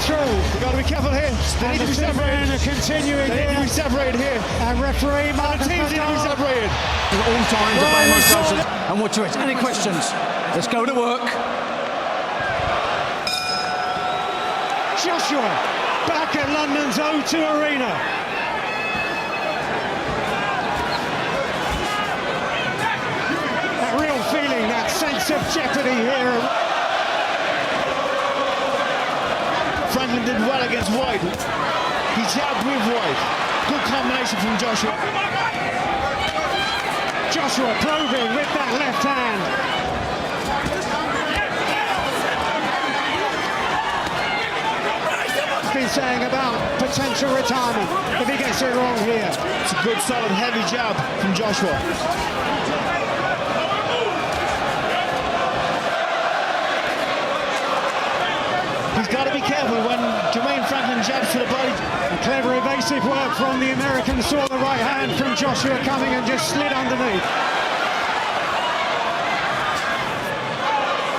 through. We've got to be careful here. They need to be separated. Are continuing They need to be separated here. And referee Marcus Teams need to be separated. All times obey my instructions and watch it. Any questions? Let's go to work. Joshua back at London's O2 Arena. That real feeling, that sense of jeopardy here. Frankiln did well against White. He jabbed with White. Good combination from Joshua. Joshua probing with that left hand. Been saying about potential retirement if he gets it wrong here. It's a good, solid, heavy jab from Joshua. He's got to be careful when Jermaine Frankiln jabs to the body. A clever evasive work from the American. Saw the right hand from Joshua coming and just slid underneath.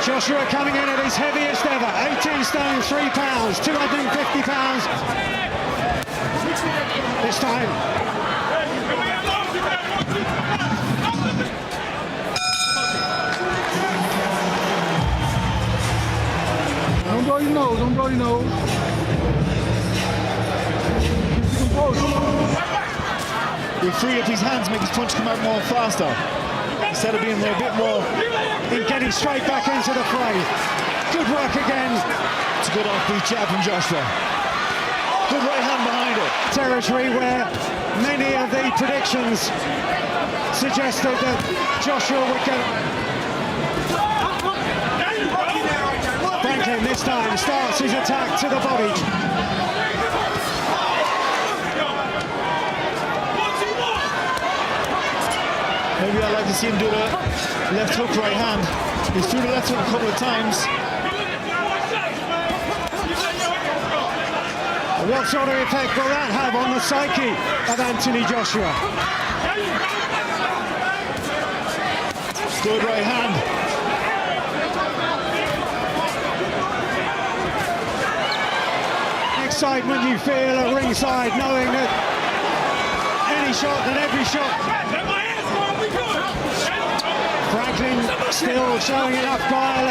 Joshua coming in at his heaviest ever, 18 stone, 3 pounds, 250 pounds. This time. Don't blow your nose, don't blow your nose. Keep your composure. He freed up his hands, make his punch come out more faster. Instead of being there a bit more. In getting straight back into the fray. Good work again. It's a good offbeat jab from Joshua. Good right hand behind it. Territory where many of the predictions suggested that Joshua would go. Frankiln this time starts his attack to the body. Maybe I'd like to see him do the left hook right hand. He's threw the left hook a couple of times. What sort of effect will that have on the psyche of Anthony Joshua? Good right hand. Excitement you feel at ringside, knowing that any shot and every shot. Frankiln still showing enough guile.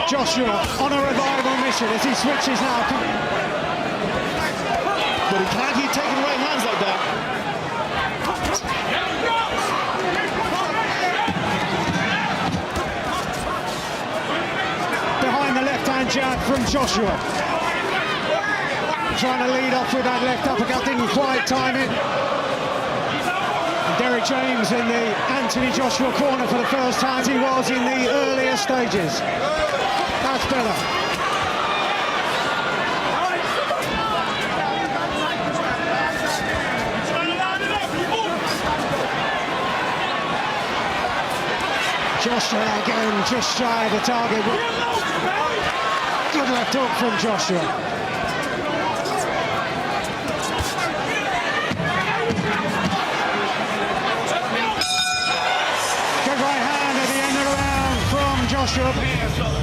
Joshua on a revival mission as he switches now. But he can't keep taking right hands like that. Behind the left-hand jab from Joshua. Trying to lead off with that left uppercut, didn't quite time it. Derek James in the Anthony Joshua corner for the first time as he was in the earlier stages. That's better. Joshua again just shy of the target. Good left hook from Joshua. Joshua. Hands up.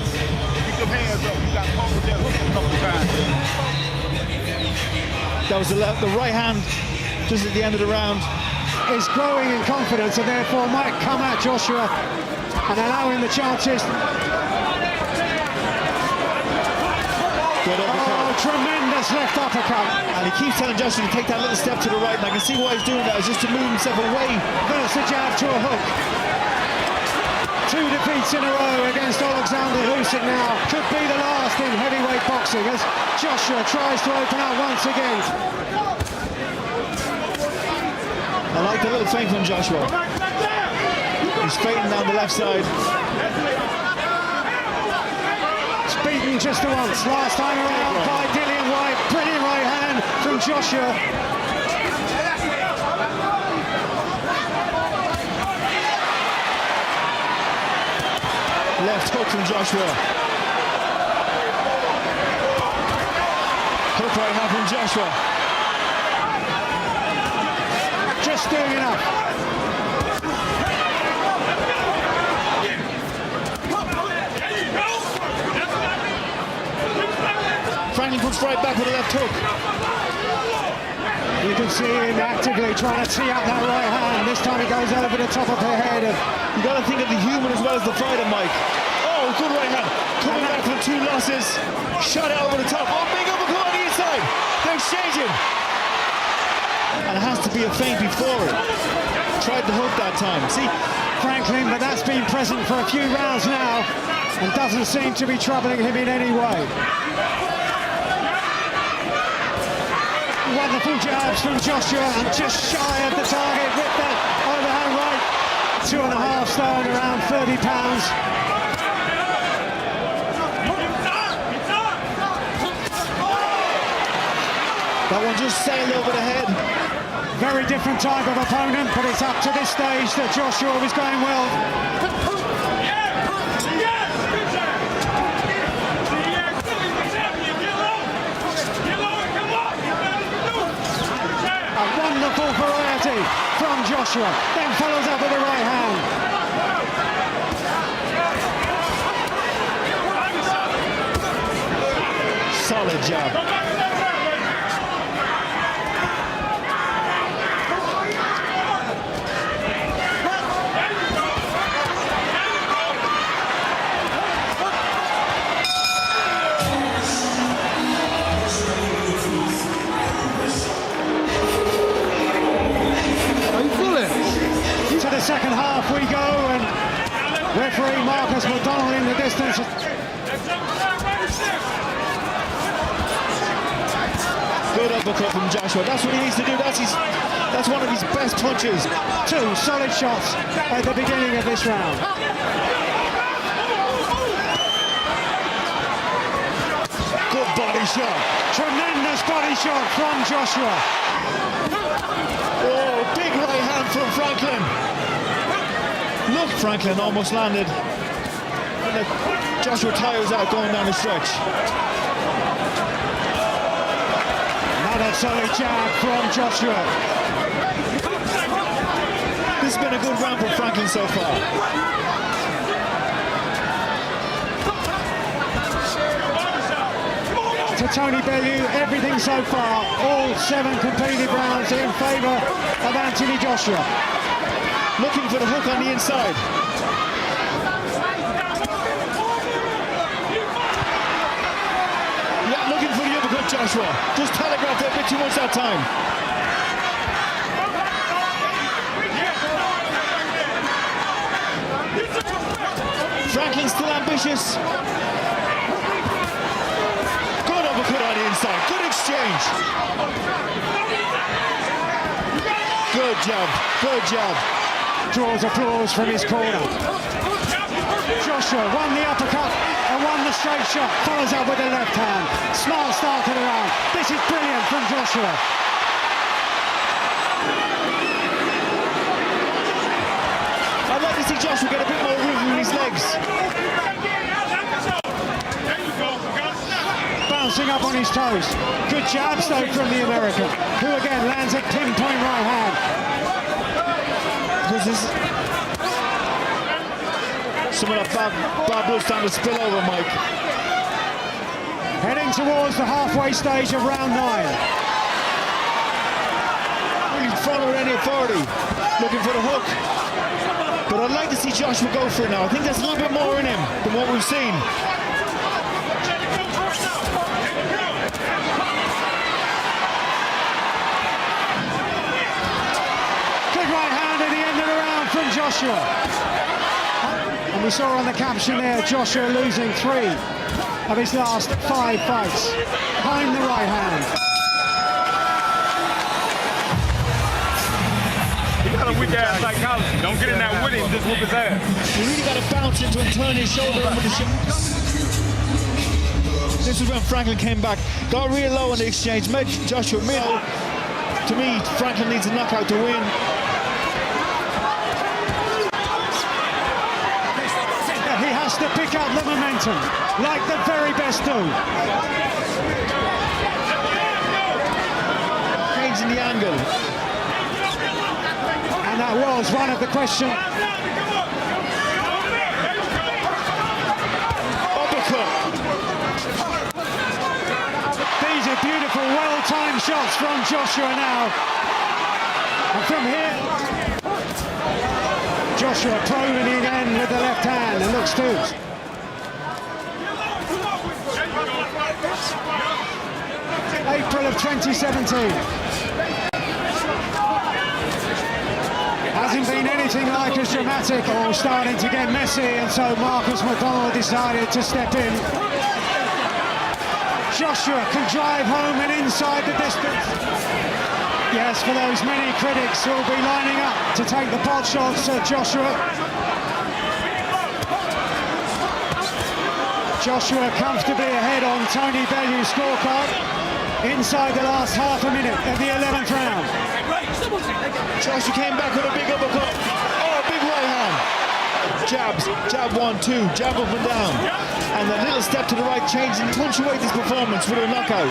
Keep your hands up. You got to hold that hook a couple times. That was the right hand just at the end of the round. Is growing in confidence and therefore might come at Joshua and allow him the chances. Good uppercut. Oh, tremendous left uppercut. And he keeps telling Joshua to take that little step to the right, and I can see why he's doing that. It's just to move himself away. First a jab to a hook. 2 defeats in a row against Alexander Usyk now. Could be the last in heavyweight boxing as Joshua tries to open up once again. I like the little feint from Joshua. He's feinting down the left side. It's beaten just the once. Last time around by Dillian White. Brilliant right hand from Joshua. Left hook from Joshua. Hook right hand from Joshua. Just doing enough. Frankiln comes right back with a left hook. You can see him actively trying to tee up that right hand. This time he goes over the top of her head. You got to think of the human as well as the fighter, Mike. Oh, good right hand. Coming back from 2 losses. Shot out over the top. Oh, big uppercut on the inside. They're exchanging. And it has to be a feint before it. Tried the hook that time. See, Frankiln, but that's been present for a few rounds now and doesn't seem to be troubling him in any way. Wonderful jabs from Joshua and just shy of the target with that overhand right. 2.5 stone, around 30 pounds. that one just sailed over the head. Very different type of opponent, but it's up to this stage that Joshua was going well. A wonderful variety from Joshua, then follows up with the right hand. Solid jab. To the second half we go, and referee Marcus McDonald in the distance. Good uppercut from Joshua. That's what he needs to do. That's one of his best punches. 2 solid shots at the beginning of this round. Good body shot. Tremendous body shot from Joshua. Oh, big right hand from Frankiln. Look, Frankiln almost landed. And Joshua tires out going down the stretch. Another solid jab from Joshua. This has been a good round for Frankiln so far. To Tony Bellew, everything so far, all 7 completed rounds in favour of Anthony Joshua. Looking for the hook on the inside. Yeah, looking for the uppercut, Joshua. Just telegraphed it a bit too much that time. Franklin's still ambitious. Good uppercut on the inside. Good exchange. Good jab. Good jab. Draws applause from his corner. Joshua won the uppercut and won the straight shot. Follows up with the left hand. Smart start to the round. This is brilliant from Joshua. I'd like to see Joshua get a bit more room in his legs. Bouncing up on his toes. Good jabs though from the American, who again lands a pinpoint right hand. This is some of that bad blood starting to spill over, Mike. Heading towards the halfway stage of round 9. Really following any authority, looking for the hook. But I'd like to see Joshua go for it now. I think there's a little bit more in him than what we've seen. Good right hand at the end of the round from Joshua. And we saw on the caption there, Joshua losing 3 of his last 5 fights. Behind the right hand. He got a weak ass psychology. Don't get in that with him, just whoop his ass. You really got to bounce into and turn his shoulder in with the shot. This is when Frankiln came back, got real low in the exchange, made Joshua middle. To me, Frankiln needs a knockout to win. He has to pick up the momentum, like the very best do. Changing the angle. And that was one of the questions. Uppercut. of beautiful, well-timed shots from Joshua now. And from here, Joshua probing again with the left hand and looks to. April of 2017. Hasn't been anything like as dramatic, or starting to get messy, and so Marcus McDonald decided to step in. Joshua can drive home and inside the distance. Yes, for those many critics who will be lining up to take the pot shots at Joshua. Joshua comfortably ahead on Tony Bellew's scorecard inside the last half a minute of the 11th round. Joshua came back with a big uppercut. Oh, big right hand. Jabs, jab 1-2, jab up and down. And a little step to the right, changing, punctuate this performance with a knockout.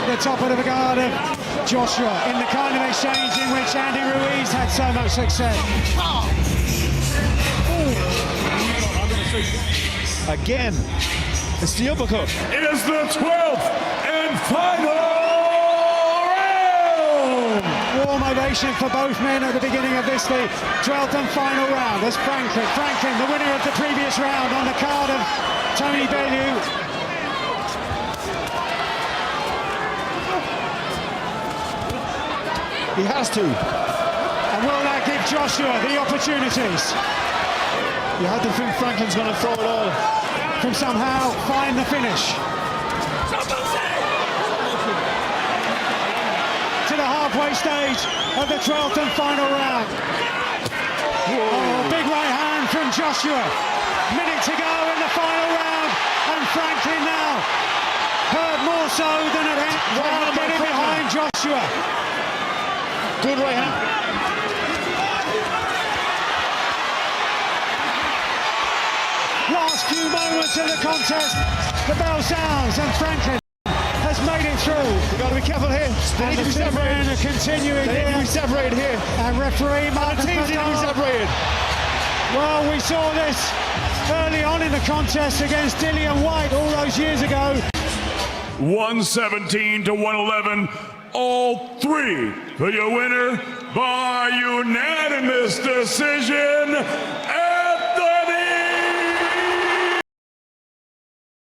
The top of the guard of Joshua in the kind of exchange in which Andy Ruiz had so much success. Again, it's the uppercut. It is the 12th and final round! Warm ovation for both men at the beginning of this, the 12th and final round. As Frankiln, the winner of the previous round on the card of Tony Bellew. He has to. And will that give Joshua the opportunities? You had to think Franklin's going to throw it all. From somehow find the finish. To the halfway stage of the 12th and final round. Oh, big right hand from Joshua. Minute to go in the final round, and Frankiln now hurt more so than at end. Well, getting behind Joshua. Good right hand. Last few moments of the contest, the bell sounds and Frankiln has made it through. You've got to be careful here. They need to be separated. Are continuing They need to be separated here. And referee Marcus Teams need to be McDonald. separated. Well, we saw this early on in the contest against Dillian White all those years ago. 117 to 111, all three for your winner by unanimous decision,